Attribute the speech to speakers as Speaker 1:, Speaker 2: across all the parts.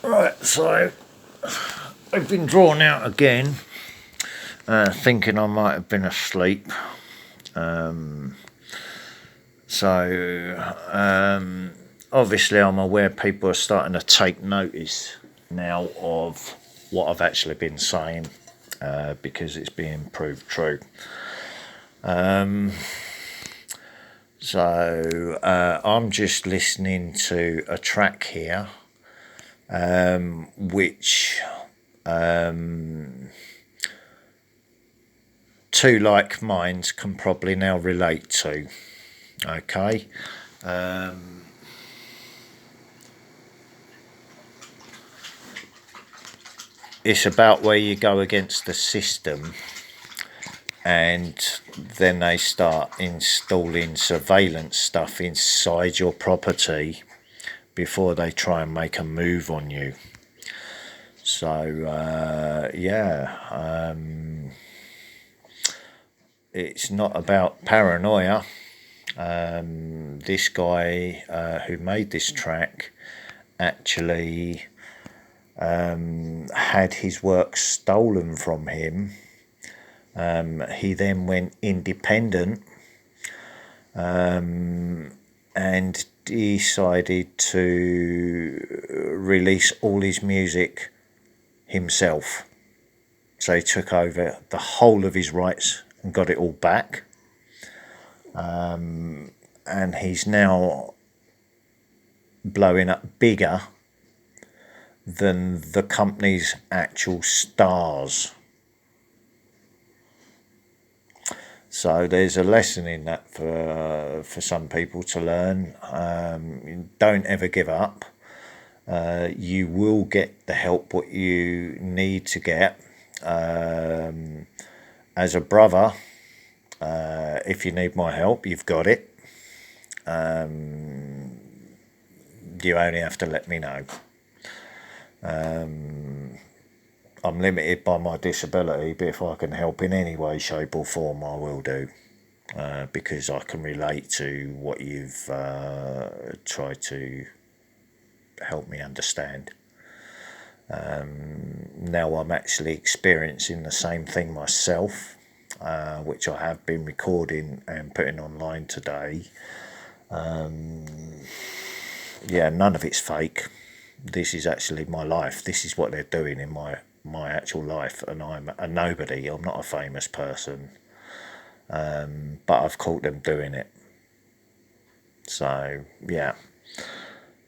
Speaker 1: Right, so I've been drawn out again, thinking I might have been asleep. Obviously I'm aware people are starting to take notice now of what I've actually been saying, because it's being proved true. I'm just listening to a track here, which two like minds can probably now relate to. Okay. It's about where you go against the system and then they start installing surveillance stuff inside your property before they try and make a move on you. It's not about paranoia. This guy who made this track actually had his work stolen from him. He then went independent and decided to release all his music himself. So he took over the whole of his rights and got it all back. And he's now blowing up bigger than the company's actual stars. So there's a lesson in that for some people to learn. Don't ever give up. You will get the help what you need to get. As a brother, if you need my help, you've got it. You only have to let me know. I'm limited by my disability, but if I can help in any way, shape or form, I will do, because I can relate to what you've tried to help me understand. Now I'm actually experiencing the same thing myself, which I have been recording and putting online today. None of it's fake. This is actually my life. This is what they're doing in my actual life, and I'm a nobody. I'm not a famous person, but I've caught them doing it. So yeah.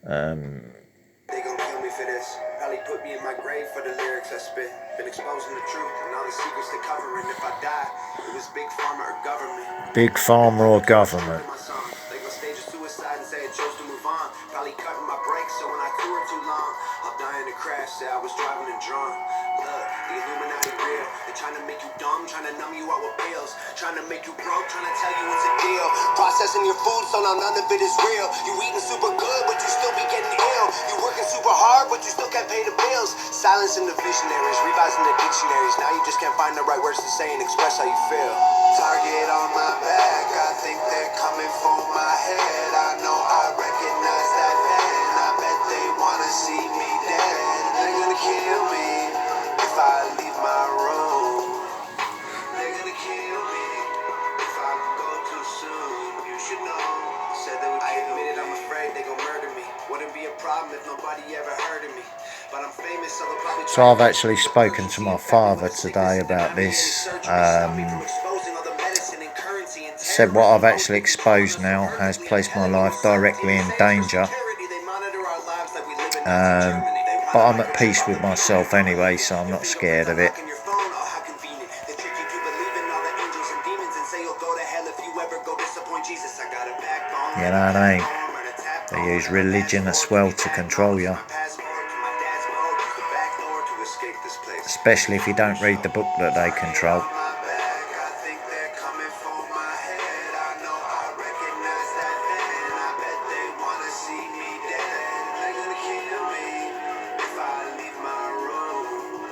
Speaker 2: They gon' kill me for this. Probably put me in my grave for the lyrics I spit. Been exposing the truth and all the secrets they covering. If I die, it was Big Pharma or government.
Speaker 1: Big Pharma or government.
Speaker 2: They gon' stage a suicide and say I chose to move on. Probably cutting my brakes so when I toured too long, I'll die in a crash. Say I was driving and drunk. Look, the Illuminati real. They're trying to make you dumb, trying to numb you out with pills, trying to make you broke, trying to tell you it's a deal. Processing your food so now none of it is real. You eating super good, but you still be getting ill. You working super hard, but you still can't pay the bills. Silencing the visionaries, revising the dictionaries. Now you just can't find the right words to say and express how you feel. Target on my back, I think they're coming for my head. I know I recognize that pen. I bet they wanna see me dead. They're gonna kill me if I leave my room. They're gonna kill me if I go too soon. You should know. Said they would kill me. I'm afraid they gon' murder me. Wouldn't be a problem if nobody ever heard of me. But I'm famous, so they'll probably.
Speaker 1: So I've actually spoken to my father today about this. Said what I've actually exposed now has placed my life directly in danger. But I'm at peace with myself anyway, so I'm not scared of it. You know what I mean? They use religion as well to control you. Especially if you don't read the book that they control.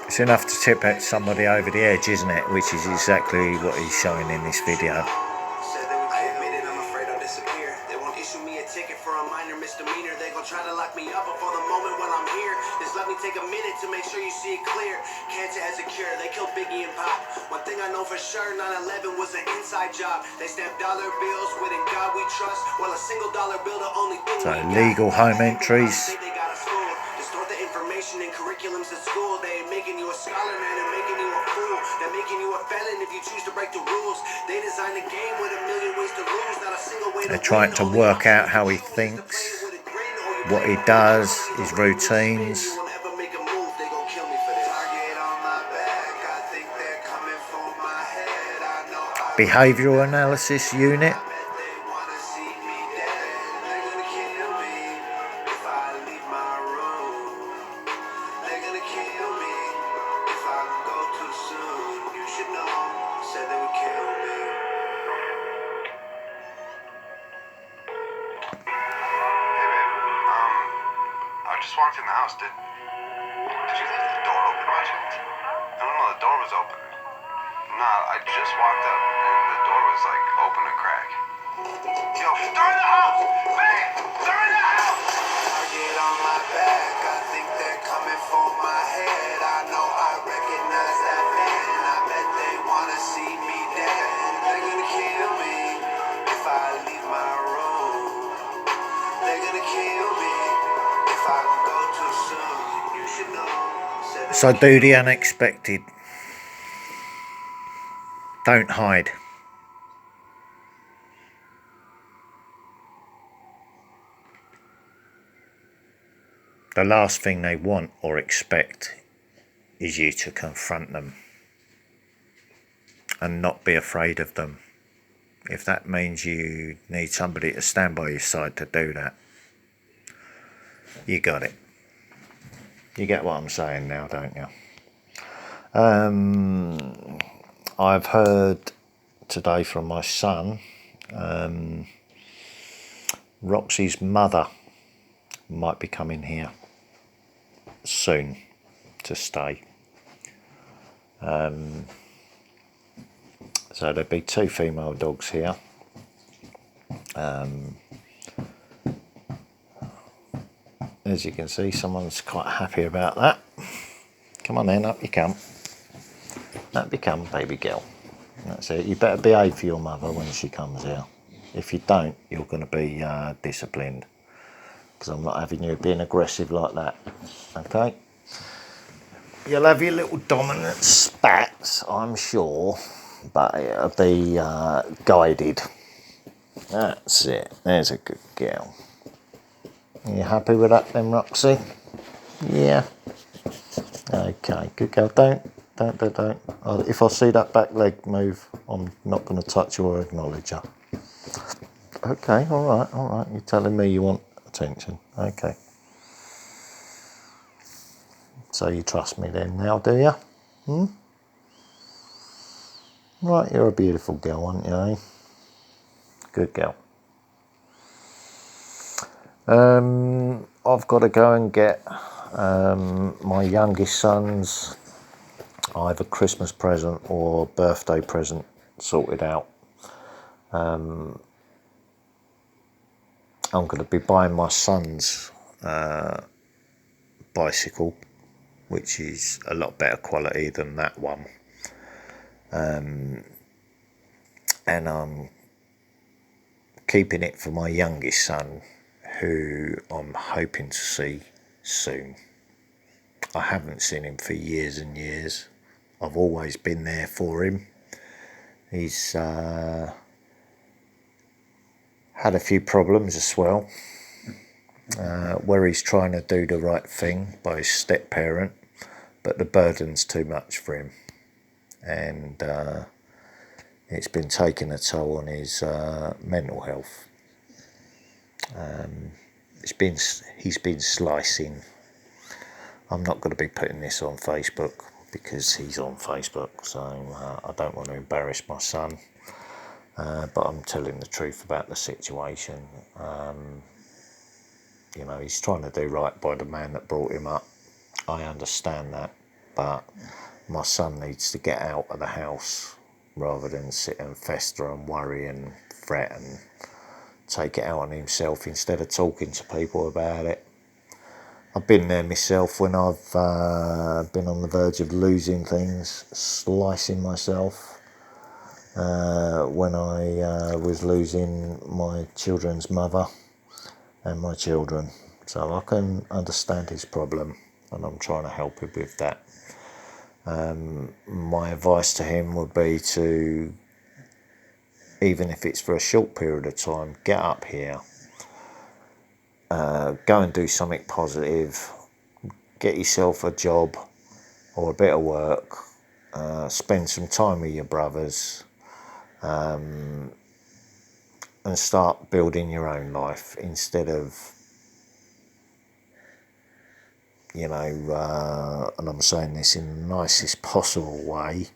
Speaker 1: It's enough to tip somebody over the edge, isn't it? Which is exactly what he's showing in this video.
Speaker 2: They won't issue me a ticket for a minor misdemeanor. They gon' try to lock me up before the moment when I'm here. Just let me take a minute to make sure you see it clear. Cancer has a cure. They killed Biggie and Pop. One thing I know for sure, 9/11 was an inside job. They stamped dollar bills with "In God We Trust." Well, a single dollar bill, the only thing
Speaker 1: So
Speaker 2: we got.
Speaker 1: legal home entries.
Speaker 2: They got us fooled. Distort the information in curriculums at school. They ain't making you a scholar, man. They're making you a fool. They're making you a felon if you choose to break the rules. They designed a game with a million ways to lose, not a single way to
Speaker 1: They're trying to work out how he thinks, what he does, his routines. Behavioural analysis unit.
Speaker 2: I just walked in the house. Did you leave the door open by chance? I don't know, the door was open. Nah, I just walked up and the door was like open a crack. Yo, they're in the house! Man! They're in the house! Target on my back, I think they're coming for my head. I know I recognize that man. I bet they wanna see me dead. They're gonna kill me if I leave my room. They're gonna kill me if I go too soon. You should know.
Speaker 1: So do the unexpected. Don't hide. The last thing they want or expect is you to confront them and not be afraid of them. If that means you need somebody to stand by your side to do that, you got it. You get what I'm saying now, don't you? I've heard today from my son, Roxy's mother might be coming here soon to stay. So there'll be 2 female dogs here. As you can see, someone's quite happy about that. Come on then, up you come. Up you come, baby girl. That's it. You better behave for your mother when she comes here. If you don't, you're going to be disciplined. Because I'm not having you being aggressive like that. Okay? You'll have your little dominant spats, I'm sure. But it'll be guided. That's it. There's a good girl. Are you happy with that then, Roxy? Yeah. Okay, good girl. Don't. If I see that back leg move, I'm not going to touch you or acknowledge her. Okay, all right. You're telling me you want attention. Okay. So you trust me then now, do you? Right, you're a beautiful girl, aren't you, eh? Good girl. I've got to go and get my youngest son's either Christmas present or birthday present sorted out. I'm going to be buying my son's bicycle, which is a lot better quality than that one. And I'm keeping it for my youngest son, who I'm hoping to see soon. I haven't seen him for years and years. I've always been there for him. He's had a few problems as well, where he's trying to do the right thing by his step parent, but the burden's too much for him, and it's been taking a toll on his mental health. He's been slicing. I'm not going to be putting this on Facebook because he's on Facebook, so I don't want to embarrass my son. But I'm telling the truth about the situation. He's trying to do right by the man that brought him up. I understand that, but my son needs to get out of the house rather than sit and fester and worry and fret and take it out on himself instead of talking to people about it. I've been there myself when I've been on the verge of losing things, slicing myself. When I was losing my children's mother and my children. So I can understand his problem, and I'm trying to help him with that. My advice to him would be to, even if it's for a short period of time, get up here, go and do something positive, get yourself a job or a bit of work, spend some time with your brothers, and start building your own life instead of, and I'm saying this in the nicest possible way,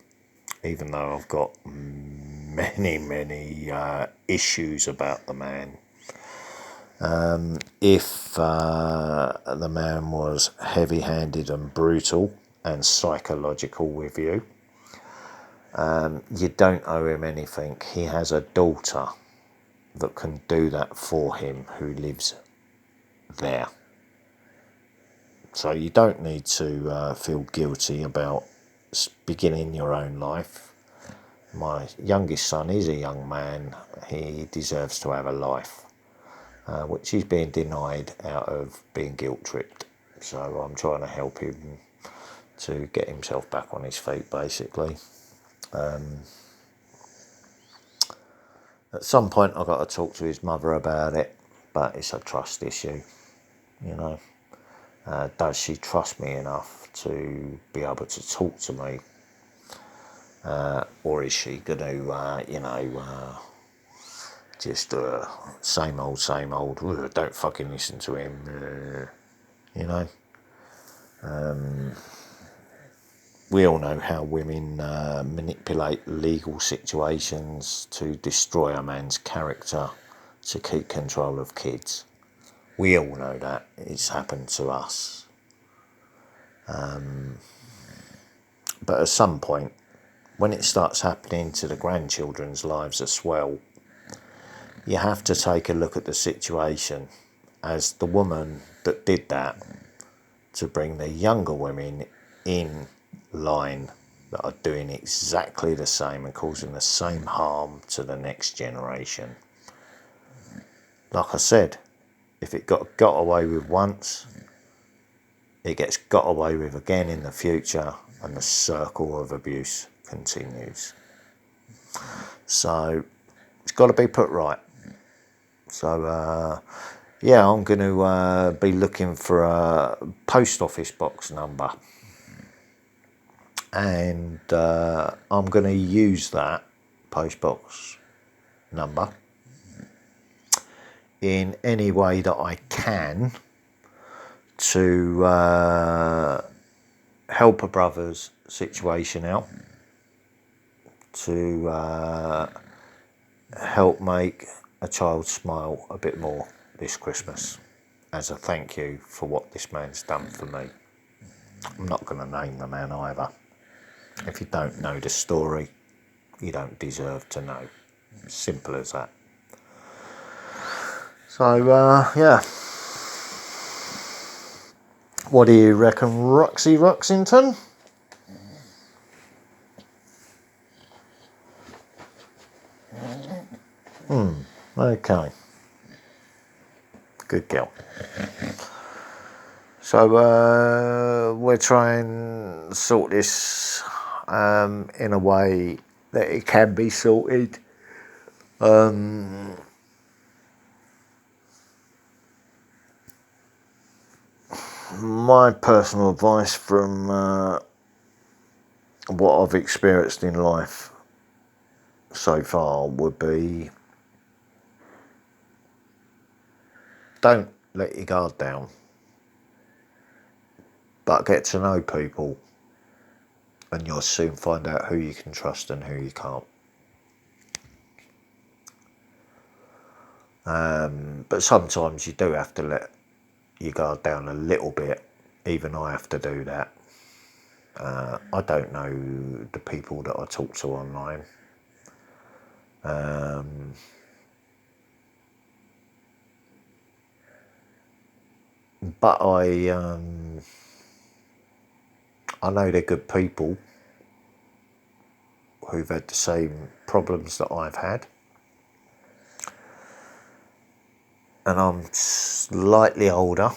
Speaker 1: even though I've got many issues about the man. If the man was heavy-handed and brutal and psychological with you, you don't owe him anything. He has a daughter that can do that for him, who lives there. So you don't need to feel guilty about beginning your own life. My youngest son is a young man. He deserves to have a life, which he's being denied out of being guilt-tripped. So I'm trying to help him to get himself back on his feet, basically. At some point I've got to talk to his mother about it, but it's a trust issue, does she trust me enough to be able to talk to me? Or is she going to, just same old, don't fucking listen to him, We all know how women manipulate legal situations to destroy a man's character to keep control of kids. We all know that. It's happened to us. But at some point, when it starts happening to the grandchildren's lives as well, you have to take a look at the situation as the woman that did that to bring the younger women in line that are doing exactly the same and causing the same harm to the next generation. Like I said, if it got away with once, it gets got away with again in the future, and the circle of abuse continues. So it's got to be put right. So I'm going to be looking for a post office box number, and I'm going to use that post box number in any way that I can to help a brother's situation out, to help make a child smile a bit more this Christmas as a thank you for what this man's done for me. I'm not going to name the man either. If you don't know the story, you don't deserve to know. Simple as that. So, What do you reckon, Roxy Roxington? Okay. Good girl. So we're trying to sort this in a way that it can be sorted. My personal advice from what I've experienced in life so far would be, don't let your guard down, but get to know people, and you'll soon find out who you can trust and who you can't. But sometimes you do have to let your guard down a little bit. Even I have to do that. I don't know the people that I talk to online. but I know they're good people who've had the same problems that I've had. And I'm slightly older,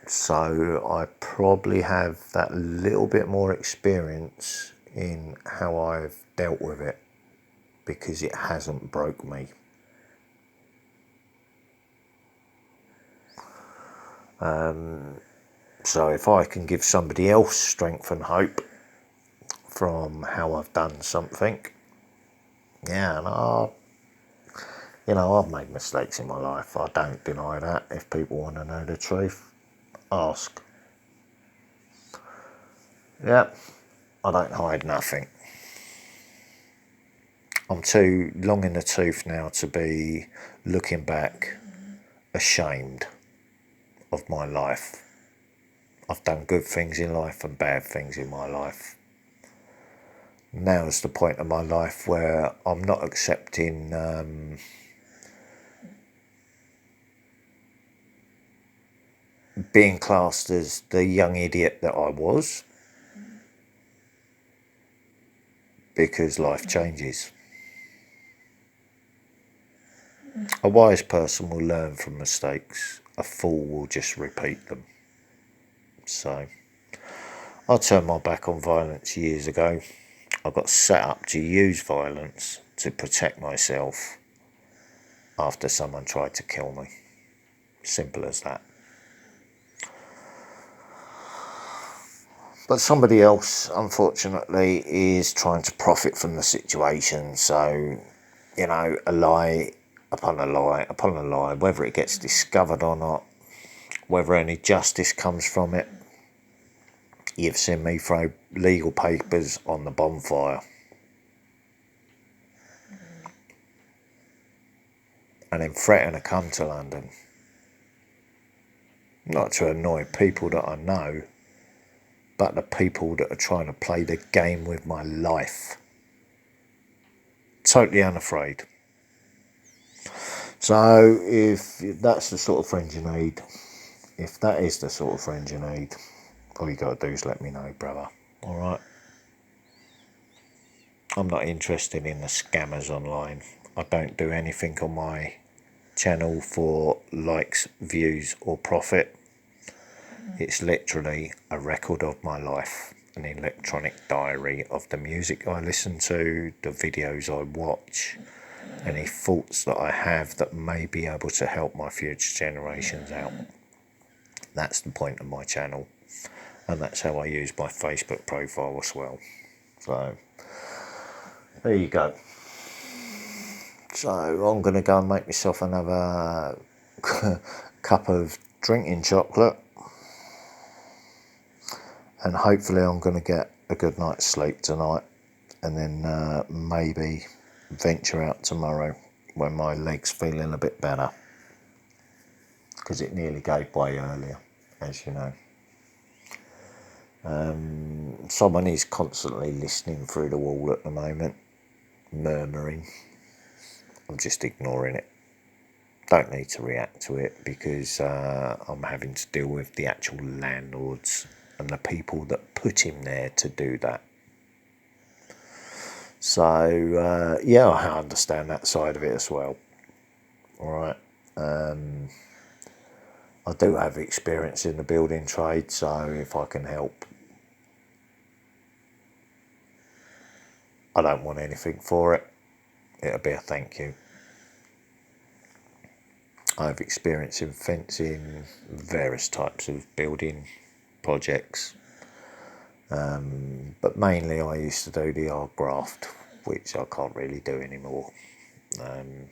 Speaker 1: so I probably have that little bit more experience in how I've dealt with it, because it hasn't broke me. So if I can give somebody else strength and hope from how I've done something, yeah, and I've made mistakes in my life. I don't deny that. If people want to know the truth, ask. Yeah, I don't hide nothing. I'm too long in the tooth now to be looking back ashamed of my life. I've done good things in life and bad things in my life. Now is the point of my life where I'm not accepting being classed as the young idiot that I was, because life changes. A wise person will learn from mistakes. A fool will just repeat them. So, I turned my back on violence years ago. I got set up to use violence to protect myself after someone tried to kill me. Simple as that. But somebody else, unfortunately, is trying to profit from the situation. So, a lie upon a lie upon a lie, whether it gets discovered or not, whether any justice comes from it. You've seen me throw legal papers on the bonfire. And then threaten to come to London. Not to annoy people that I know, but the people that are trying to play the game with my life. Totally unafraid. So if that's the sort of friend you need, if that is the sort of friend you need, all you got to do is let me know, brother. Alright? I'm not interested in the scammers online. I don't do anything on my channel for likes, views or profit. It's literally a record of my life, an electronic diary of the music I listen to, the videos I watch, any thoughts that I have that may be able to help my future generations out. That's the point of my channel, and that's how I use my Facebook profile as well. So, there you go. So, I'm going to go and make myself another cup of drinking chocolate. And hopefully I'm going to get a good night's sleep tonight, and then maybe venture out tomorrow when my leg's feeling a bit better, because it nearly gave way earlier, as you know. Someone is constantly listening through the wall at the moment, murmuring. I'm just ignoring it. Don't need to react to it, because I'm having to deal with the actual landlords and the people that put him there to do that. So, yeah, I understand that side of it as well. Alright. I do have experience in the building trade, so if I can help, I don't want anything for it. It'll be a thank you. I have experience in fencing, various types of building projects. But mainly I used to do the art graft, which I can't really do anymore. I'm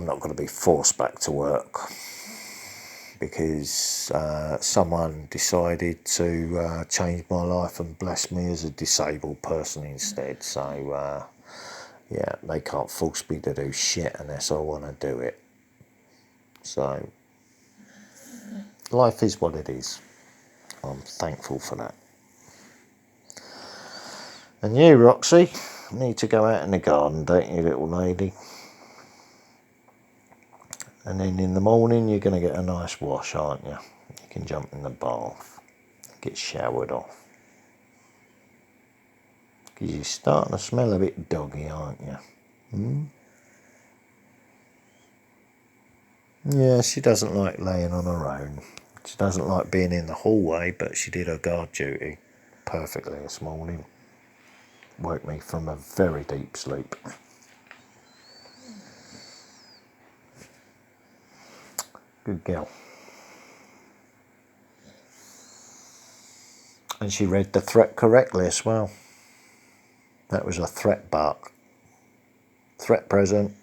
Speaker 1: not going to be forced back to work, because someone decided to change my life and bless me as a disabled person instead. So, yeah, they can't force me to do shit unless I want to do it. So, life is what it is. I'm thankful for that. And you, Roxy, need to go out in the garden, don't you, little lady? And then in the morning you're going to get a nice wash, aren't you? You can jump in the bath, get showered off. Because you're starting to smell a bit doggy, aren't you? Yeah, she doesn't like laying on her own. She doesn't like being in the hallway, but she did her guard duty perfectly this morning. Woke me from a very deep sleep. Good girl. And she read the threat correctly as well. That was a threat bark. Threat present.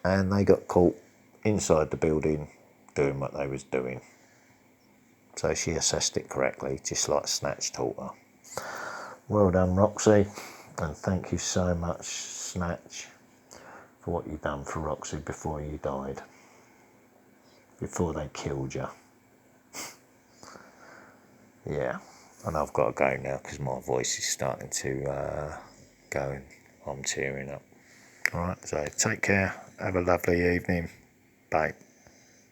Speaker 1: And they got caught inside the building doing what they was doing. So she assessed it correctly, just like Snatch taught her. Well done, Roxy. And thank you so much, Snatch, for what you've done for Roxy before you died. Before they killed you. Yeah. And I've got to go now because my voice is starting to go and I'm tearing up. Alright, so take care. Have a lovely evening. Bye.